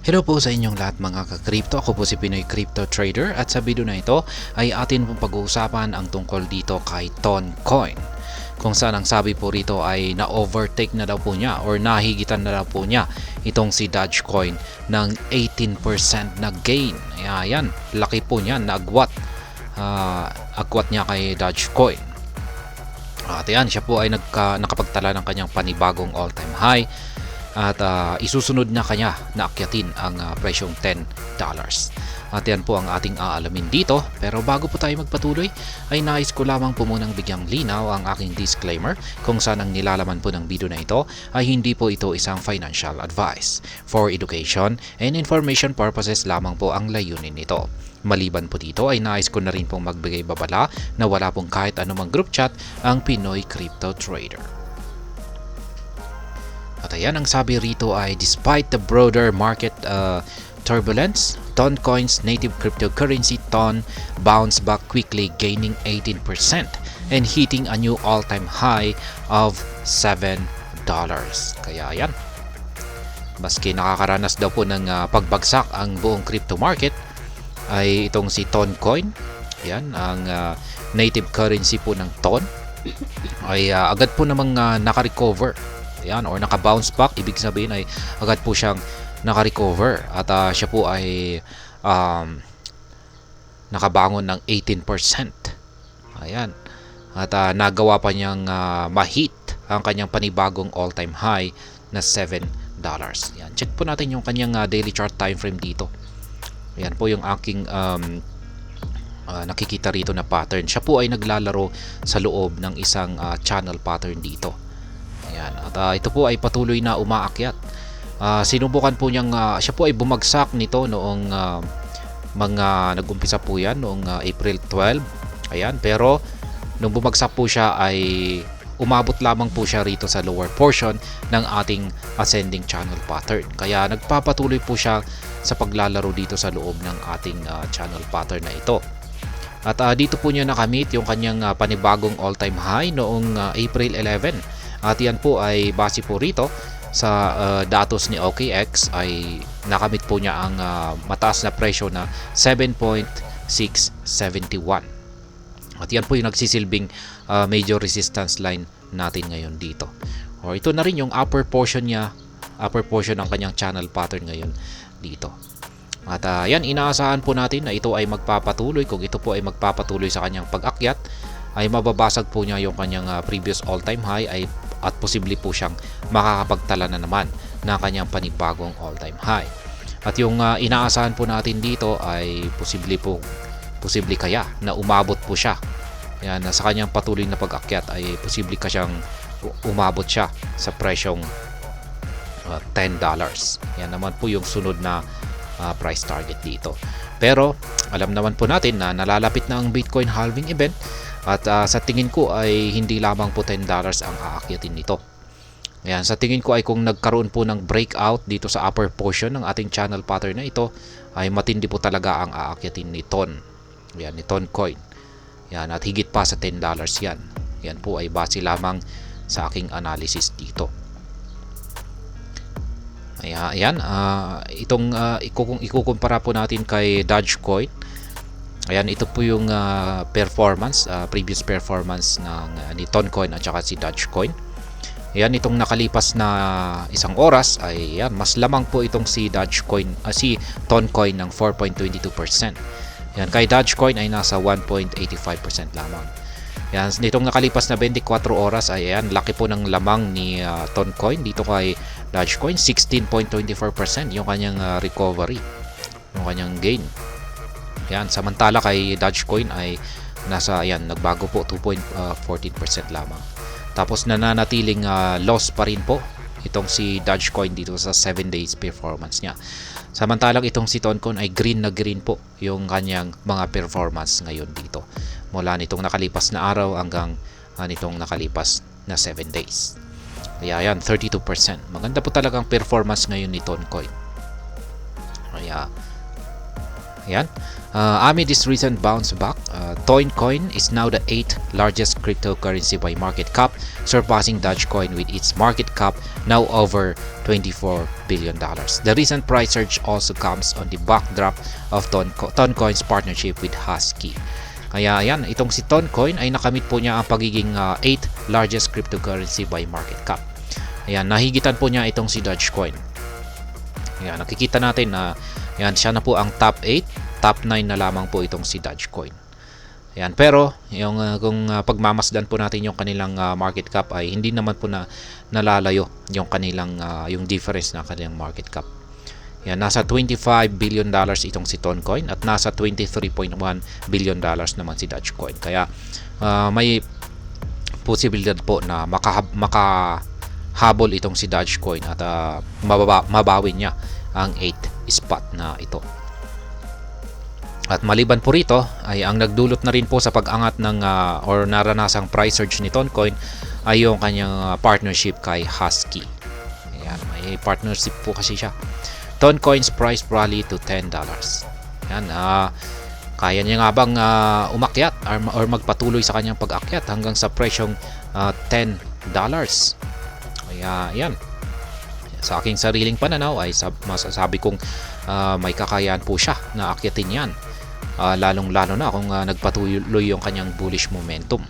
Hello po sa inyong lahat mga ka-crypto. Ako po si Pinoy Crypto Trader at sa video na ito ay atin pong pag-uusapan ang tungkol dito kay Toncoin. Kung saan ang sabi po rito ay na-overtake na daw po niya or nahigitan na daw po niya itong si Dogecoin ng 18% na gain. Ayan, laki po niya, agwat niya kay Dogecoin. At yan, siya po ay nakapagtala ng kanyang panibagong all-time high. At isusunod na kanya na akyatin ang presyong $10. At yan po ang ating aalamin dito. Pero bago po tayo magpatuloy, ay nais ko lamang po munang bigyang linaw ang aking disclaimer kung saan ang nilalaman po ng video na ito ay hindi po ito isang financial advice. For education and information purposes lamang po ang layunin nito. Maliban po dito ay nais ko na rin pong magbigay babala na wala pong kahit anumang group chat ang Pinoy Crypto Trader. At ayan, ang sabi rito ay despite the broader market turbulence, Toncoin's native cryptocurrency Ton bounced back quickly, gaining 18% and hitting a new all-time high of $7. Kaya yan, maski nakakaranas daw po ng pagbagsak ang buong crypto market, ay itong si Toncoin, yan ang native currency po ng Ton, ay agad po namang naka-recover. Yan, or naka-bounce back, ibig sabihin ay agad po siyang naka-recover at siya po ay nakabangon ng 18%. Ayan. At nagawa pa niyang ma-hit ang kanyang panibagong all-time high na $7. Yan. Check po natin yung kanyang daily chart time frame dito. Yan po yung aking nakikita rito na pattern. Siya po ay naglalaro sa loob ng isang channel pattern dito. Ayan. At ito po ay patuloy na umaakyat. Sinubukan po niyang siya po ay bumagsak nito noong mga nag-umpisa po yan noong April 12. Ayan, pero nung bumagsak po siya ay umabot lamang po siya rito sa lower portion ng ating ascending channel pattern. Kaya nagpapatuloy po siya sa paglalaro dito sa loob ng ating channel pattern na ito. At dito po niya nakamit yung kanyang panibagong all-time high noong April 11. At yan po ay base po rito sa datos ni OKX ay nakamit po niya ang mataas na presyo na 7.671. At yan po yung nagsisilbing major resistance line natin ngayon dito. Or ito na rin yung upper portion niya, upper portion ng kanyang channel pattern ngayon dito. At yan, inaasahan po natin na ito ay magpapatuloy. Kung ito po ay magpapatuloy sa kanyang pag-akyat, ay mababasag po niya yung kanyang previous all-time high at posible po siyang makakapagtala na naman ng kanyang panibagong all-time high. At yung inaasahan po natin dito ay posible kaya na umabot po siya. Yan, sa kanyang patuloy na pag-akyat ay posible ka siyang umabot siya sa presyong $10. Yan naman po yung sunod na price target dito. Pero alam naman po natin na nalalapit na ang Bitcoin halving event. At sa tingin ko ay hindi lamang po $10 ang aakyatin nito. Ayan, sa tingin ko ay kung nagkaroon po ng breakout dito sa upper portion ng ating channel pattern na ito, ay matindi po talaga ang aakyatin ni Ton. Ayan, ni Toncoin. Ayan, at higit pa sa $10 yan. Yan po ay base lamang sa aking analysis dito. Ayan, itong kung ikukumpara po natin kay Dogecoin. Ayan, ito po yung performance, previous performance ng ni Toncoin at saka si Dogecoin. Ayan, itong nakalipas na isang oras ay ayan, mas lamang po itong si Dogecoin, si Toncoin ng 4.22%. Ayan, kay Dogecoin ay nasa 1.85% lamang. Ayan, nitong nakalipas na 24 oras ay ayan, laki po ng lamang ni Toncoin dito kay Dogecoin, 16.24% yung kanyang recovery, yung kanyang gain. Yan, samantala kay Dogecoin ay nasa ayan, nagbago po 2.14% lamang. Tapos nananatiling loss pa rin po itong si Dogecoin dito sa 7 days performance niya. Samantalang itong si Toncoin ay green na green po yung kanyang mga performance ngayon dito. Mula nitong nakalipas na araw hanggang nitong nakalipas na 7 days. Kaya yan, 32%. Maganda po talagang performance ngayon ni Toncoin. Kaya Ayan. Amid this recent bounce back, Toincoin is now the 8th largest cryptocurrency by market cap, surpassing Dogecoin with its market cap now over $24 billion. The recent price surge also comes on the backdrop of Toncoin's partnership with Husky. Kaya ayan, itong si Toncoin ay nakamit po niya ang pagiging 8th largest cryptocurrency by market cap. Ayan, nahigitan po niya itong si Dogecoin. Ayan, nakikita natin na ayan, siya na po ang top 8. Top 9 na lamang po itong si Dogecoin. Ayan, pero yung kung pagmamasdan po natin yung kanilang market cap ay hindi naman po na nalalayo yung kanilang yung difference ng kanilang market cap. Ayan, nasa $25 billion itong si Toncoin at nasa $23.1 billion naman si Dogecoin. Kaya may posibilidad po na makahabol itong si Dogecoin at mabawi niya ang 8th spot na ito. At maliban po rito ay ang nagdulot na rin po sa pag-angat ng or naranasang price surge ni Toncoin ay yung kanyang partnership kay Husky. Ayan, may partnership po kasi siya. Toncoin's price rally to $10. Ayan, kaya niya nga bang umakyat or magpatuloy sa kanyang pag-akyat hanggang sa presyong $10. Kaya ayan, sa aking sariling pananaw ay masasabi kong may kakayahan po siya na akyatin yan. Lalong-lalo na kung nagpatuloy yung kanyang bullish momentum.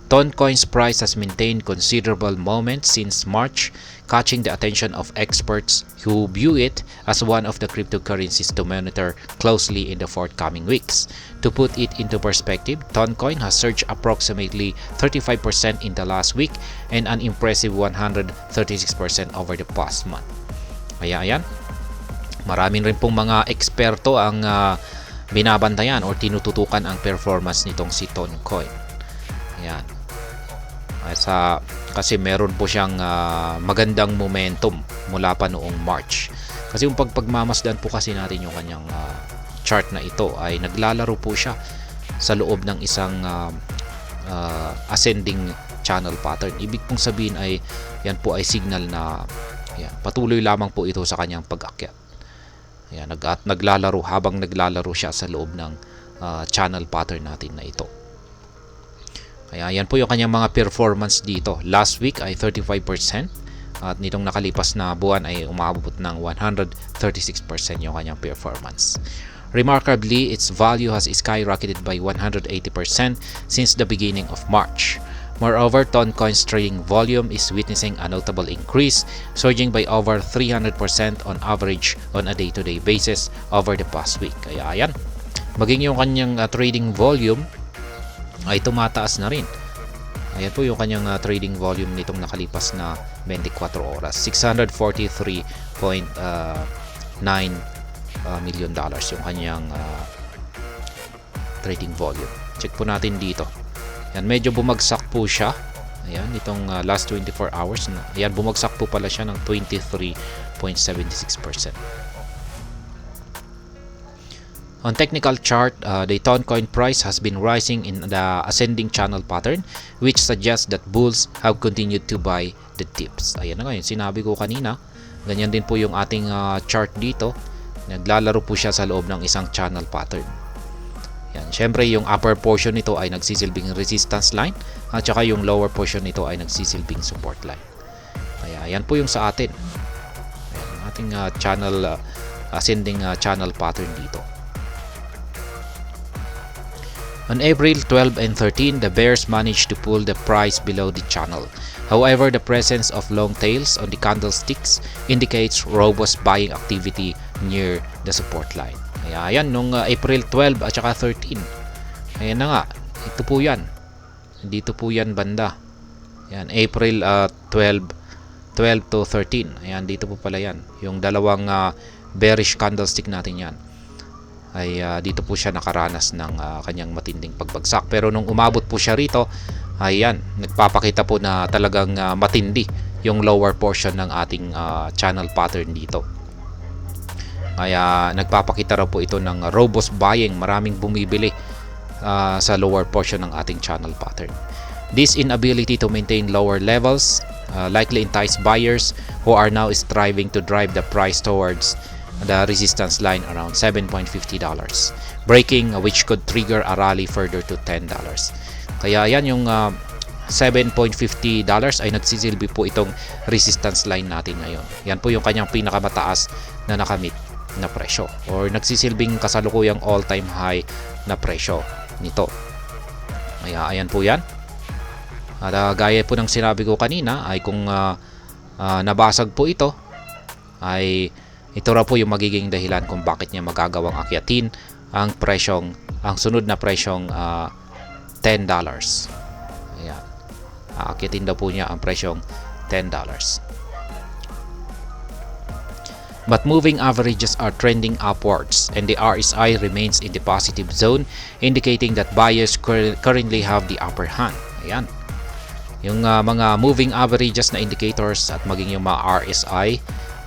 Toncoin's price has maintained considerable moment since March, catching the attention of experts who view it as one of the cryptocurrencies to monitor closely in the forthcoming weeks. To put it into perspective, Toncoin has surged approximately 35% in the last week and an impressive 136% over the past month. Kaya ayan, maraming rin pong mga eksperto ang binabantayan or tinututukan ang performance nitong si Toncoin. Ayan. Kasi meron po siyang magandang momentum mula pa noong March. Kasi yung pagmamasdan po kasi natin yung kanyang chart na ito ay naglalaro po siya sa loob ng isang ascending channel pattern. Ibig pong sabihin ay yan po ay signal na yan, patuloy lamang po ito sa kanyang pag-akyat. Ayan, naglalaro habang naglalaro siya sa loob ng channel pattern natin na ito. Kaya yan po yung kanyang mga performance dito. Last week ay 35% at nitong nakalipas na buwan ay umabot ng 136% yung kanyang performance. Remarkably, its value has skyrocketed by 180% since the beginning of March. Moreover, Toncoin's trading volume is witnessing a notable increase, surging by over 300% on average on a day-to-day basis over the past week. Kaya ayan, maging yung kanyang trading volume ay tumataas na rin. Ayan po yung kanyang trading volume nitong nakalipas na 24 oras. $643.9 million yung kanyang trading volume. Check po natin dito. Yan, medyo bumagsak po siya. Ayan, itong last 24 hours na. Ayan, bumagsak po pala siya ng 23.76%. On technical chart, the Toncoin price has been rising in the ascending channel pattern, which suggests that bulls have continued to buy the dips. Ayan na nga yun, sinabi ko kanina. Ganyan din po yung ating chart dito. Naglalaro po siya sa loob ng isang channel pattern. Yan, syempre yung upper portion nito ay nagsisilbing resistance line at saka yung lower portion nito ay nagsisilbing support line. Kaya yan po yung sa atin. Ayan, ating channel ascending channel pattern dito. On April 12 and 13, the bears managed to pull the price below the channel. However, the presence of long tails on the candlesticks indicates robust buying activity near the support line. Kaya ayan, nung April 12 at saka 13. Ayan na nga, ito po yan. Dito po yan banda. Ayan, April 12 to 13. Ayan, dito po pala yan. Yung dalawang bearish candlestick natin yan. Ay dito po siya nakaranas ng kanyang matinding pagbagsak. Pero nung umabot po siya rito, ayan, nagpapakita po na talagang matindi yung lower portion ng ating channel pattern dito. Kaya nagpapakita raw po ito ng robust buying, maraming bumibili sa lower portion ng ating channel pattern. This inability to maintain lower levels likely entice buyers who are now striving to drive the price towards the resistance line around $7.50, breaking which could trigger a rally further to $10. Kaya yan yung $7.50 ay nagsisilbi po itong resistance line natin ngayon. Yan po yung kanyang pinakamataas na nakamit na presyo, or nagsisilbing kasalukuyang all-time high na presyo nito. Kaya ayan po yan. At gaya po ng sinabi ko kanina, ay kung nabasag po ito, ay ito raw po yung magiging dahilan kung bakit niya magagawang akyatin ang sunod na presyong $10. Ayan. Aakyatin daw po niya ang presyong $10. But moving averages are trending upwards and the RSI remains in the positive zone, indicating that buyers currently have the upper hand. Ayan. Yung mga moving averages na indicators at maging yung mga RSI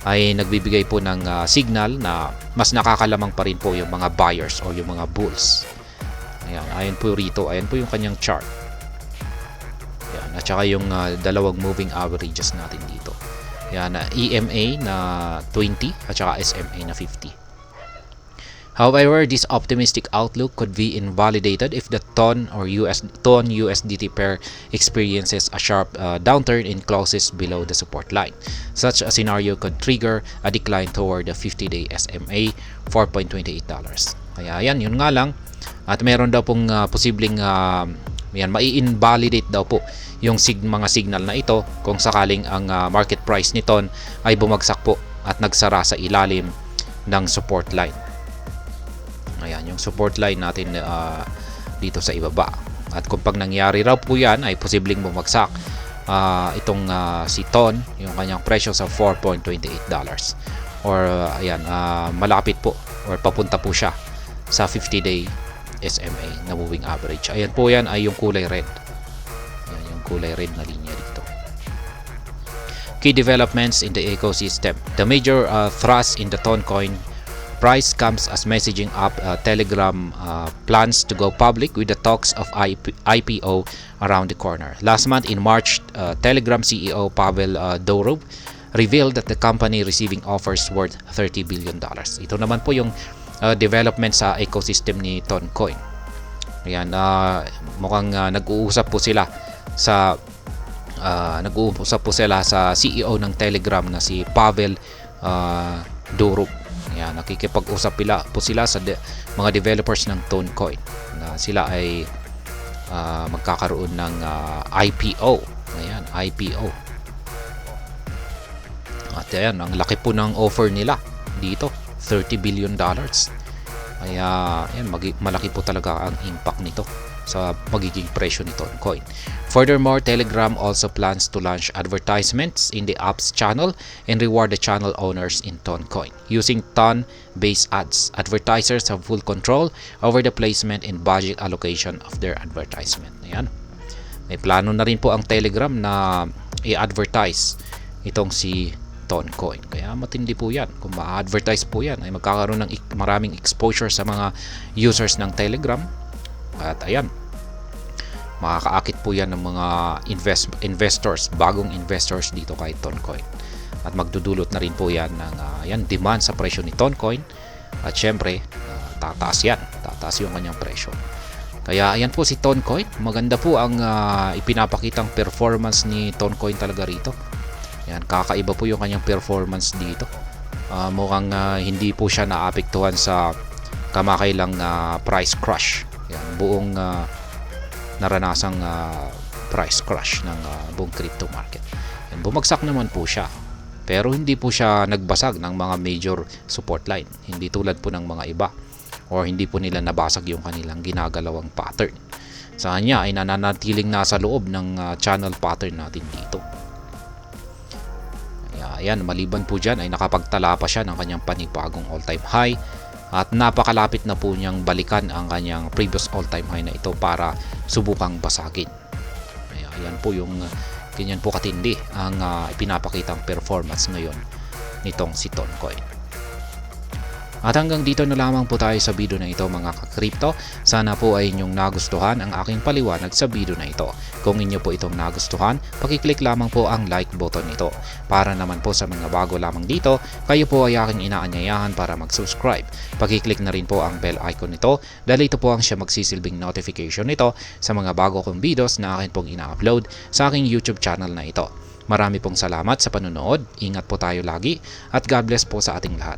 ay nagbibigay po ng signal na mas nakakalamang pa rin po yung mga buyers o yung mga bulls. Ayan, ayon po rito, ayan po yung kanyang chart. Ayan, at saka yung dalawang moving averages natin dito. Ayan, EMA na 20 at saka SMA na 50. However, this optimistic outlook could be invalidated if the TON USDT pair experiences a sharp downturn and closes below the support line. Such a scenario could trigger a decline toward the 50-day SMA, $4.28. Kaya yan, yun nga lang. At meron daw pong posibleng mai-invalidate daw po yung mga signal na ito kung sakaling ang market price ni TON ay bumagsak po at nagsara sa ilalim ng support line. Ayan, yung support line natin dito sa ibaba. At kung pag nangyari raw po yan, ay posibleng bumagsak itong si TON, yung kanyang presyo sa $4.28. Or ayan, malapit po or papunta po siya sa 50-day SMA na moving average. Ayan po yan ay yung kulay red. Ayan, yung kulay red na linya dito. Key developments in the ecosystem. The major thrust in the TON coin price comes as messaging up Telegram plans to go public with the talks of IPO around the corner. Last month in March, Telegram CEO Pavel Durov revealed that the company receiving offers worth $30 billion. Ito naman po yung development sa ecosystem ni Toncoin. Ayan, mukhang nag-uusap po sila sa CEO ng Telegram na si Pavel Durov. Ayan, nakikipag-usap po sila sa mga developers ng Toncoin na sila ay magkakaroon ng IPO. Ayan, IPO. At ayan, ang laki po ng offer nila dito, $30 billion. Kaya ayan, malaki po talaga ang impact nito sa magiging presyo ni Toncoin. Furthermore, Telegram also plans to launch advertisements in the app's channel and reward the channel owners in Toncoin. Using Ton-based ads, advertisers have full control over the placement and budget allocation of their advertisement. Ayan. May plano na rin po ang Telegram na i-advertise itong si Toncoin. Kaya matindi po yan. Kung ma-advertise po yan, ay magkakaroon ng maraming exposure sa mga users ng Telegram. At ayan, makakaakit po yan ng mga investors, bagong investors dito kay Toncoin. At magdudulot na rin po yan ng demand sa presyo ni Toncoin. At syempre, tataas yung kanyang presyo. Kaya ayan po si Toncoin. Maganda po ang ipinapakitang performance ni Toncoin talaga rito. Ayan, kakaiba po yung kanyang performance dito. Mukhang hindi po siya naapektuhan sa kamakailang price crash. Yan, buong naranasang price crash ng buong crypto market. Yan, bumagsak naman po siya. Pero hindi po siya nagbasag ng mga major support line. Hindi tulad po ng mga iba. Or hindi po nila nabasag yung kanilang ginagalawang pattern. Sa kanya ay nananatiling nasa loob ng channel pattern natin dito. Ayan, maliban po dyan ay nakapagtala pa siya ng kanyang panibagong all-time high. At napakalapit na po niyang balikan ang kanyang previous all-time high na ito para subukang basagin. Ayan po yung ganyan po katindi ang ipinapakitang performance ngayon nitong si Toncoin. At hanggang dito na lamang po tayo sa video na ito mga ka-crypto. Sana po ay inyong nagustuhan ang aking paliwanag sa video na ito. Kung inyo po itong nagustuhan, pakiclick lamang po ang like button nito. Para naman po sa mga bago lamang dito, kayo po ay aking inaanyayahan para mag-subscribe. Pakiclick na rin po ang bell icon nito dahil ito po ang siya magsisilbing notification nito sa mga bago kong videos na akin pong ina-upload sa aking YouTube channel na ito. Marami pong salamat sa panunood, ingat po tayo lagi at God bless po sa ating lahat.